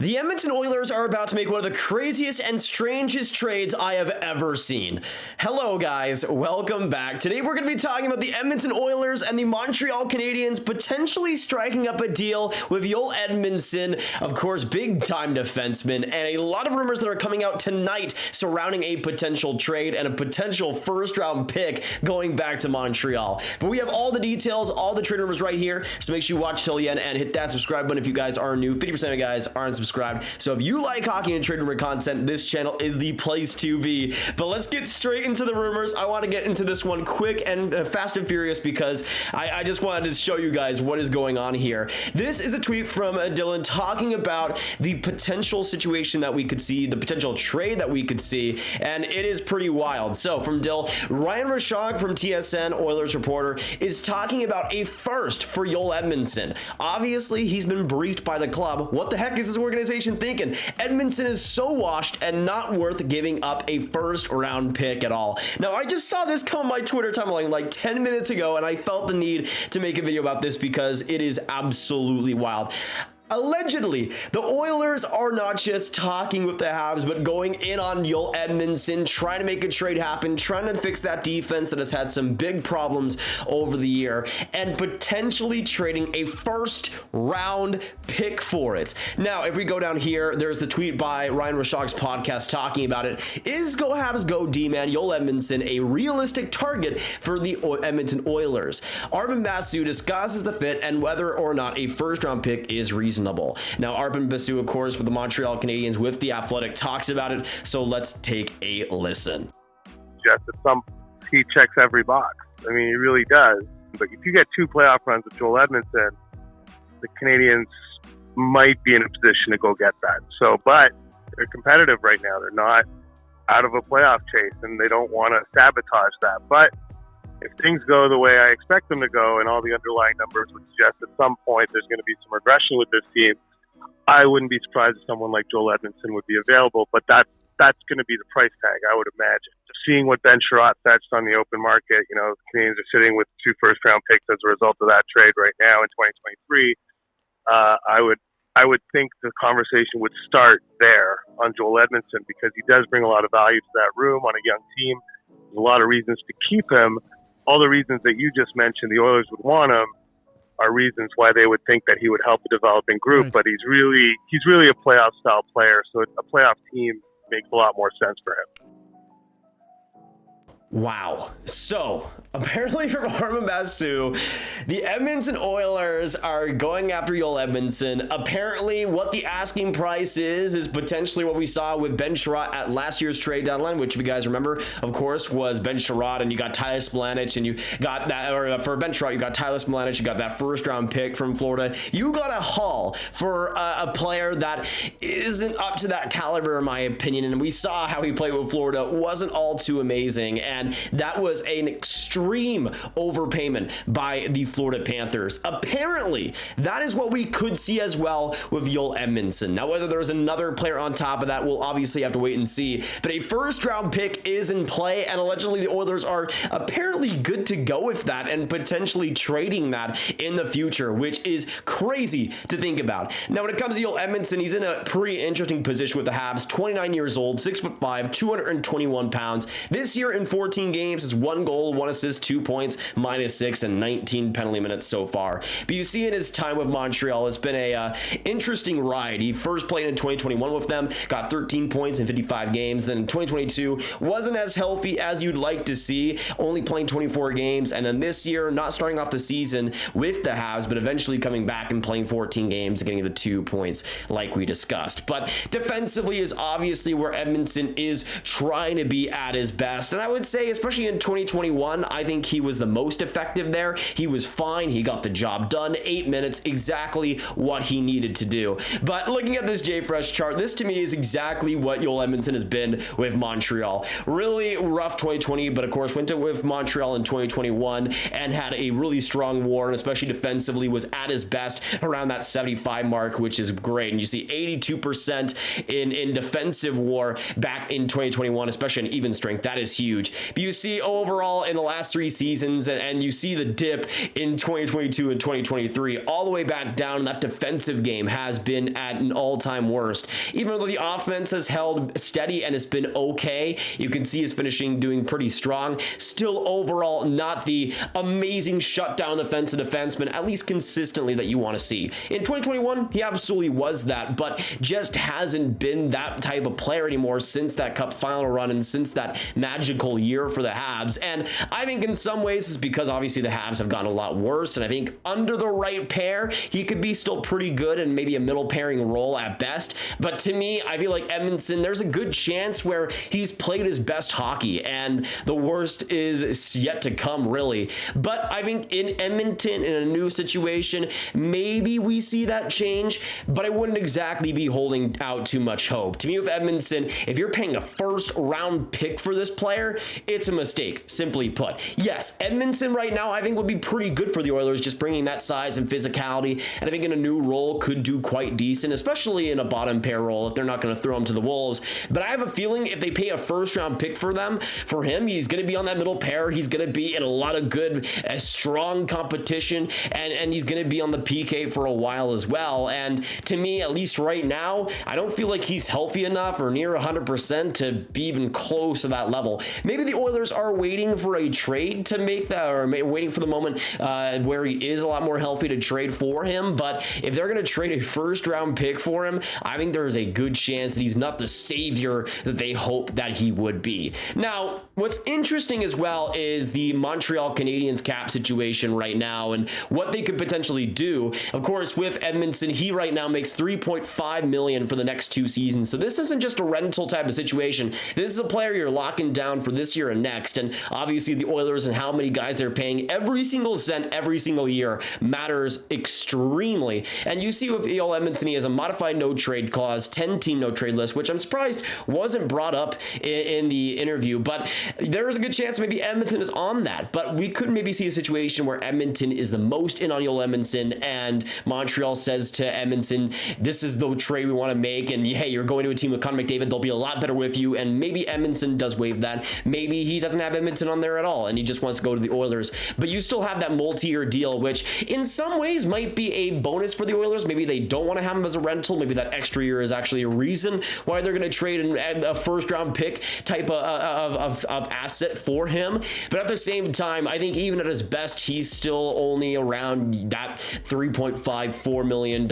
The Edmonton Oilers are about to make one of the craziest and strangest trades I have ever seen. Hello guys, welcome back. Today we're going to be talking about the Edmonton Oilers and the Monteal Canadiens potentially striking up a deal with Joel Edmundson, of course, big-time defenseman, and a lot of rumors that are coming out tonight surrounding a potential trade and a potential first-round pick going back to Montreal. But we have all the details, all the trade rumors right here, so make sure you watch till the end and hit that subscribe button if you guys are new. 50% of you guys aren't subscribed. So if you like hockey and trade rumor content, this channel is the place to be. But let's get straight into the rumors. I want to get into this one quick and fast and furious because I just wanted to show you guys what is going on here. This is a tweet from Dylan talking about the potential situation that we could see, the potential trade that we could see, and it is pretty wild. So from Dill, Ryan Rishaug from TSN, Oilers reporter, is talking about a first for Joel Edmundson. Obviously, he's been briefed by the club. What the heck is this organization thinking? Edmundson is so washed and not worth giving up a first round pick at all. Now, I just saw this come on my Twitter timeline like 10 minutes ago, and I felt the need to make a video about this because it is absolutely wild. Allegedly, the Oilers are not just talking with the Habs, but going in on Joel Edmundson, trying to make a trade happen, trying to fix that defense that has had some big problems over the year, and potentially trading a first-round pick for it. Now, if we go down here, there's the tweet by Ryan Rishaug's podcast talking about it. Is Go Habs Go D-Man Joel Edmundson a realistic target for the Edmonton Oilers? Arpon Basu discusses the fit and whether or not a first-round pick is reasonable. Now, Arpon Basu, of course, for the Monteal Canadiens with The Athletic, talks about it, so let's take a listen. He checks every box. I mean, he really does. But if you get two playoff runs with Joel Edmundson, the Canadiens might be in a position to go get that. So, but they're competitive right now. They're not out of a playoff chase, and they don't want to sabotage that. But if things go the way I expect them to go and all the underlying numbers would suggest at some point there's going to be some regression with this team, I wouldn't be surprised if someone like Joel Edmundson would be available, but that's going to be the price tag, I would imagine. Seeing what Ben Sherratt fetched on the open market, the Canadiens are sitting with 2 first-round picks as a result of that trade right now in 2023. I would think the conversation would start there on Joel Edmundson because he does bring a lot of value to that room on a young team. There's a lot of reasons to keep him. All the reasons that you just mentioned, the Oilers would want him, are reasons why they would think that he would help a developing group. Right. But he's really a playoff style player, so a playoff team makes a lot more sense for him. Wow. So, apparently from Arpon Basu, the Edmonton Oilers are going after Joel Edmundson. Apparently, what the asking price is potentially what we saw with Ben Sherratt at last year's trade deadline, which, if you guys remember, of course, was Ben Sherratt, and you got Tyler Splanich, and you got that, or for Ben Sherratt, you got Tyler Splanich, you got that first-round pick from Florida. You got a haul for a player that isn't up to that caliber, in my opinion, and we saw how he played with Florida. Wasn't all too amazing, and that was an extreme overpayment by the Florida Panthers. Apparently, that is what we could see as well with Joel Edmundson. Now, whether there's another player on top of that, we'll obviously have to wait and see. But a first-round pick is in play, and allegedly the Oilers are apparently good to go with that and potentially trading that in the future, which is crazy to think about. Now, when it comes to Joel Edmundson, he's in a pretty interesting position with the Habs. 29 years old, 6'5", 221 pounds. This year in 14 games is 1 goal, 1 assist, 2 points, -6, and 19 penalty minutes so far. But you see in his time with Montreal, it's been a interesting ride. He first played in 2021 with them, got 13 points in 55 games. Then in 2022, wasn't as healthy as you'd like to see, only playing 24 games. And then this year, not starting off the season with the Habs, but eventually coming back and playing 14 games and getting the 2 points like we discussed. But defensively is obviously where Edmundson is trying to be at his best. And I would say, especially in 2021, I think he was the most effective there. He was fine. He got the job done. 8 minutes, exactly what he needed to do. But looking at this JFresh chart, this to me is exactly what Joel Edmundson has been with Montreal. Really rough 2020, but of course went with Montreal in 2021 and had a really strong war, and especially defensively was at his best around that 75 mark, which is great. And you see 82% in defensive war back in 2021, especially in even strength. That is huge. But you see overall in the last 3 seasons, and you see the dip in 2022 and 2023, all the way back down. That defensive game has been at an all-time worst. Even though the offense has held steady and it's been okay, you can see his finishing doing pretty strong. Still overall not the amazing shutdown defensive defenseman, at least consistently, that you want to see. In 2021, he absolutely was that, but just hasn't been that type of player anymore since that Cup final run and since that magical year for the Habs. And I think in some ways it's because obviously the Habs have gotten a lot worse, and I think under the right pair, he could be still pretty good and maybe a middle pairing role at best. But to me, I feel like Edmundson, there's a good chance where he's played his best hockey, and the worst is yet to come, really. But I think in Edmonton, in a new situation, maybe we see that change, but I wouldn't exactly be holding out too much hope. To me, with Edmundson, if you're paying a first-round pick for this player, it's a mistake, simply put. Yes, Edmundson right now, I think would be pretty good for the Oilers, just bringing that size and physicality, and I think in a new role could do quite decent, especially in a bottom pair role if they're not going to throw him to the Wolves. But I have a feeling if they pay a first-round pick for him, he's going to be on that middle pair. He's going to be in a lot of good, strong competition, and he's going to be on the PK for a while as well. And to me, at least right now, I don't feel like he's healthy enough or near 100% to be even close to that level. Maybe the Oilers are waiting for a trade to make that, or waiting for the moment where he is a lot more healthy to trade for him. But if they're going to trade a first-round pick for him, I think there's a good chance that he's not the savior that they hope that he would be. Now, what's interesting as well is the Monteal Canadiens cap situation right now and what they could potentially do. Of course, with Edmundson, he right now makes $3.5 million for the next 2 seasons. So this isn't just a rental type of situation. This is a player you're locking down for this year and next. And obviously the Oilers and how many guys they're paying, every single cent, every single year matters extremely. And you see with Edmundson, he has a modified no trade clause, 10-team no trade list, which I'm surprised wasn't brought up in the interview. But there's a good chance maybe Edmonton is on that. But we could maybe see a situation where Edmonton is the most in on Edmundson, and Montreal says to Edmundson, this is the trade we want to make, and hey, you're going to a team with Connor McDavid, they'll be a lot better with you. And maybe Edmundson does waive that. Maybe he doesn't have Edmonton on there at all, and he just wants to go to the Oilers. But you still have that multi-year deal, which in some ways might be a bonus for the Oilers. Maybe they don't want to have him as a rental. Maybe that extra year is actually a reason why they're going to trade a first-round pick type of asset for him. But at the same time, I think even at his best, he's still only around that $3.54 million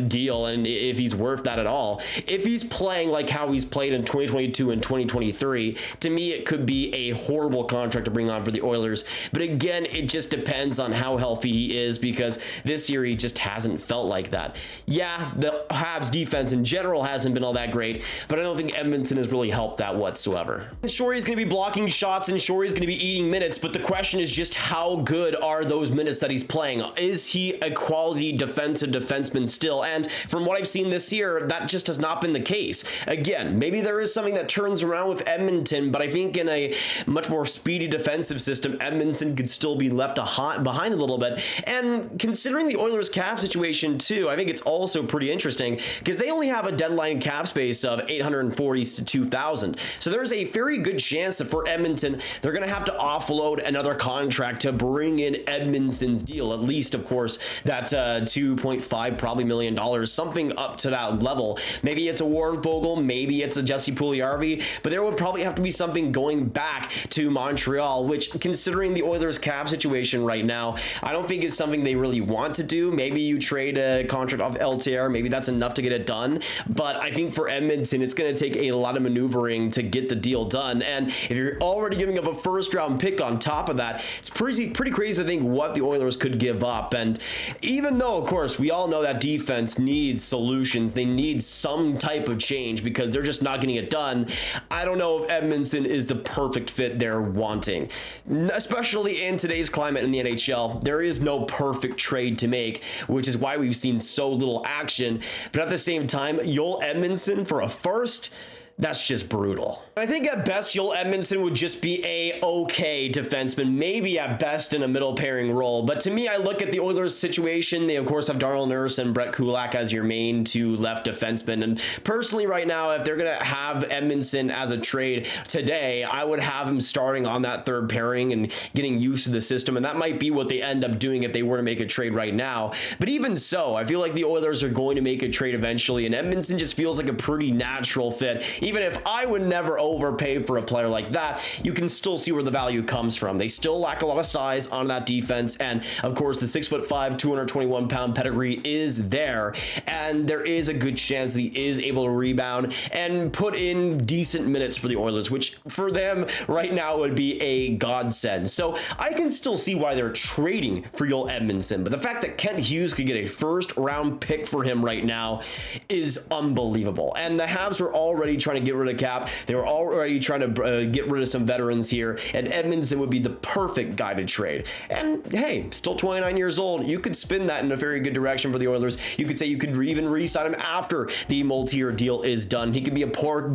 deal, and if he's worth that at all. If he's playing like how he's played in 2022 and 2023, to me, it could be a horrible contract to bring on for the Oilers. But again, it just depends on how healthy he is, because this year he just hasn't felt like that. Yeah, the Habs defense in general hasn't been all that great, but I don't think Edmonton has really helped that whatsoever. Sure, he's going to be blocking shots, and sure, he's going to be eating minutes, but the question is just how good are those minutes that he's playing? Is he a quality defensive defenseman still? And from what I've seen this year, that just has not been the case. Again, maybe there is something that turns around with Edmonton, but I think in a much more speedy defensive system, Edmundson could still be left behind a little bit. And considering the Oilers cap situation too, I think it's also pretty interesting because they only have a deadline cap space of $842,000. So there's a very good chance that for Edmonton, they're going to have to offload another contract to bring in Edmundson's deal. At least, of course, that's $2.5 probably million, something up to that level. Maybe it's a Warren Fogle, maybe it's a Jesse Puljujarvi, but there would probably have to be something going back to Montreal, which, considering the Oilers cap situation right now, I don't think is something they really want to do. Maybe you trade a contract off LTR, maybe that's enough to get it done. But I think for Edmonton, it's going to take a lot of maneuvering to get the deal done. And if you're already giving up a first-round pick on top of that, it's pretty crazy to think what the Oilers could give up. And even though, of course, we all know that defense needs solutions, they need some type of change because they're just not getting it done, I don't know if Edmundson is the perfect fit they're wanting. Especially in today's climate in the NHL, there is no perfect trade to make, which is why we've seen so little action. But at the same time, Joel Edmundson for a first, That's just brutal. I think at best, Joel Edmundson would just be a okay defenseman, maybe at best in a middle pairing role. But to me, I look at the Oilers situation. They, of course, have Darren Nurse and Brett Kulak as your main two left defensemen. And personally, right now, if they're going to have Edmundson as a trade today, I would have him starting on that third pairing and getting used to the system. And that might be what they end up doing if they were to make a trade right now. But even so, I feel like the Oilers are going to make a trade eventually. And Edmundson just feels like a pretty natural fit. Even if I would never overpay for a player like that, you can still see where the value comes from. They still lack a lot of size on that defense. And of course, the 6'5", 221-pound pedigree is there. And there is a good chance that he is able to rebound and put in decent minutes for the Oilers, which for them right now would be a godsend. So I can still see why they're trading for Joel Edmundson. But the fact that Kent Hughes could get a first-round pick for him right now is unbelievable. And the Habs were already trying to get rid of cap. They were already trying to get rid of some veterans here, and Edmundson would be the perfect guy to trade. And hey, still 29 years old. You could spin that in a very good direction for the Oilers. You could say you could even re-sign him after the multi-year deal is done. He could be a core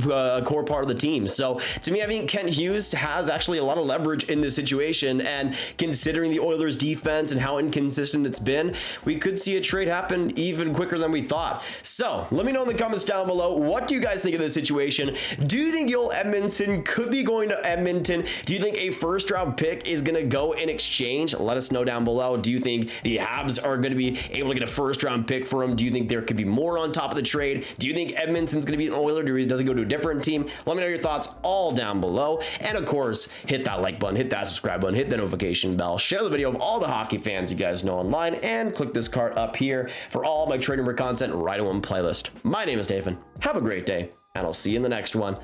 part of the team. So to me, I think Kent Hughes has actually a lot of leverage in this situation, and considering the Oilers defense and how inconsistent it's been, we could see a trade happen even quicker than we thought. So let me know in the comments down below, what do you guys think of this situation? Do you think Joel Edmundson could be going to Edmonton? Do you think a first round pick is going to go in exchange? Let us know down below. Do you think the Habs are going to be able to get a first round pick for him? Do you think there could be more on top of the trade? Do you think Edmondson's going to be an Oiler? Does he go to a different team? Let me know your thoughts all down below. And of course, hit that like button, hit that subscribe button, hit the notification bell, share the video with all the hockey fans you guys know online, and click this card up here for all my trading room content right in one playlist. My name is Nathan. Have a great day, and I'll see you in the next one.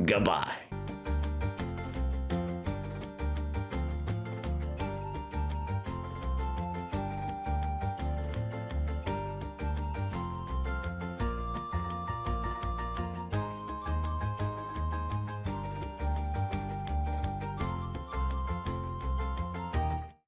Goodbye.